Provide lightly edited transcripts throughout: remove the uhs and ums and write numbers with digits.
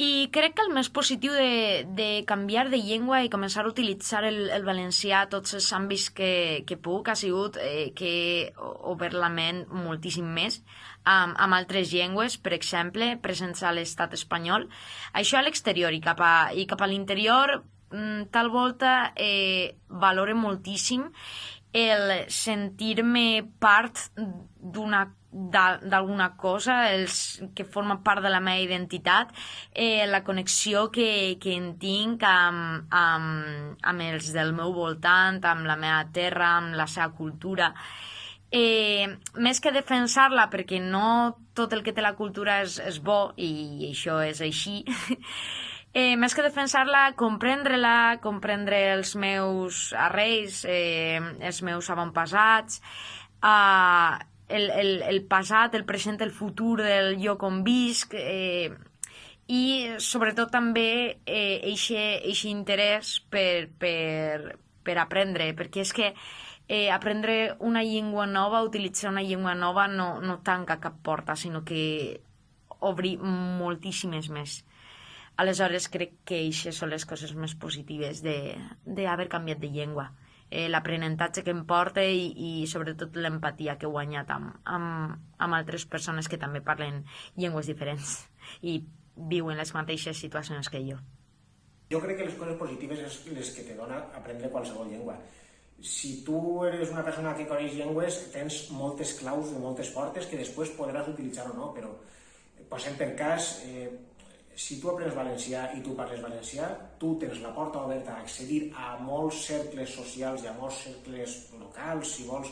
I crec que el més positiu de canviar de llengua i començar a utilitzar el valencià a tots els àmbits que puc ha sigut que he obert la ment moltíssim més amb altres llengües, per exemple, presents a l'estat espanyol. Això a l'exterior i cap a l'interior, tal volta valoro moltíssim el sentir-me part d'alguna cosa, que forma part de la meva identitat, la connexió que en tinc amb els del meu voltant, amb la meva terra, amb la seva cultura. Més que defensar-la, perquè no tot el que té la cultura és bo, i això és així, més que defensar-la, comprendre els meus arrels, els meus avantpassats, el passat, el present, el futur del lloc on visc, i sobretot també eixe interès per aprendre, perquè és que aprendre una llengua nova, utilitzar una llengua nova no tanca cap porta, sinó que obri moltíssimes més. Aleshores crec que aquestes són les coses més positives d'haver canviat de llengua. L'aprenentatge que em porta i sobretot l'empatia que he guanyat amb altres persones que també parlen llengües diferents i viuen les mateixes situacions que jo. Jo crec que les coses positives és les que te dona aprendre qualsevol llengua. Si tu eres una persona que coneix llengües, tens moltes claus de moltes portes que després podràs utilitzar o no, però posem per cas, si tu aprens valencià i tu parles valencià, tu tens la porta oberta a accedir a molts cercles socials i a molts cercles locals, si vols,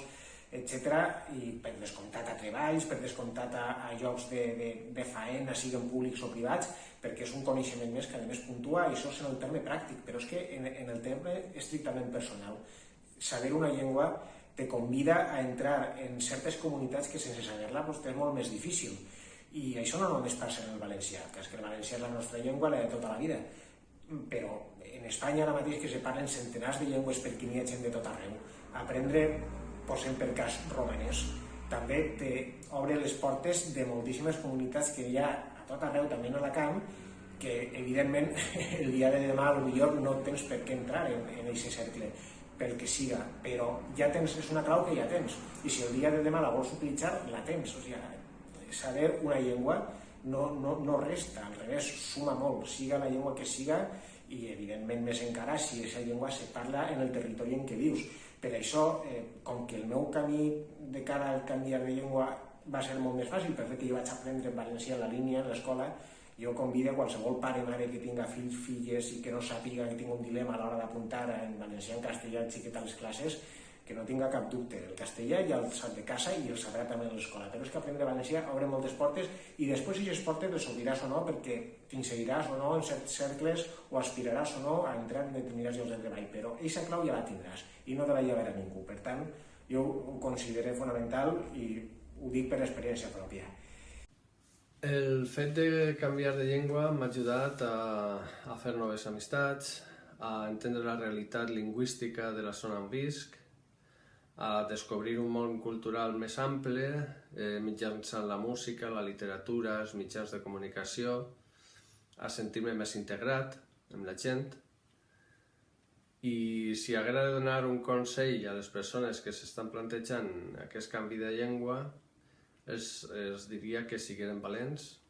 etc. I per descomptat a treballs, per descomptat a llocs de faena, siguin públics o privats, perquè és un coneixement més que a més puntua, i això és en el terme pràctic, però és que en el terme estrictament personal. Saber una llengua te convida a entrar en certes comunitats que sense saber-la és molt més difícil. I això no només passa en el valencià, que és que el valencià és la nostra llengua, la de tota la vida, però en Espanya ara mateix que se parlen centenars de llengües perquè n'hi ha gent de tot arreu. Aprendre, posem per cas, romanès, també t'obre les portes de moltíssimes comunitats que hi ha a tot arreu, també en Alacant, que evidentment el dia de demà potser no tens per què entrar en aquest cercle, pel que siga, però ja tens, és una clau que ja tens, i si el dia de demà la vols utilitzar, la tens. O sigui, saber una llengua no resta, al revés, suma molt, siga la llengua que siga, i evidentment més encara si aquesta llengua se parla en el territori en què vius. Per això, com que el meu camí de cara al canviar de llengua va ser molt més fàcil, perquè jo vaig aprendre en valencià en la línia, en l'escola, jo convido a qualsevol pare o mare que tinga fills, filles i que no sàpiga, que tingui un dilema a l'hora d'apuntar en valencià, en castellà, el xiquet a les classes, que no tinga cap dubte. El castellà ja el sap de casa i el sabrà també a l'escola, però és que aprendre valencià obre moltes portes, i després aquestes portes les obriràs o no, perquè t'inseriràs o no en certs cercles o aspiraràs o no a entrar en determinats llocs de treball, però aquesta clau ja la tindràs i no te la llevarà ningú. Per tant, jo ho considero fonamental i ho dic per experiència pròpia. El fet de canviar de llengua m'ha ajudat a fer noves amistats, a entendre la realitat lingüística de la zona on visc, a descobrir un món cultural més ample mitjançant la música, la literatura, els mitjans de comunicació, a sentir-me més integrat amb la gent. I si haguera de donar un consell a les persones que s'estan plantejant aquest canvi de llengua, els diria que siguin valents,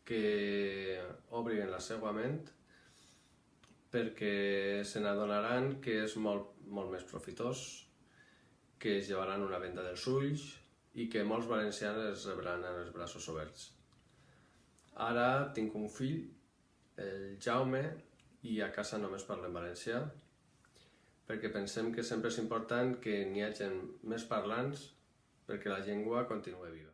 que obrin la seva ment, perquè se n'adonaran que és molt més profitós, que es llevaran una venda dels ulls i que molts valencians es rebran amb els braços oberts. Ara tinc un fill, el Jaume, i a casa només parlem valencià, perquè pensem que sempre és important que n'hi hagi més parlants perquè la llengua continuï viva.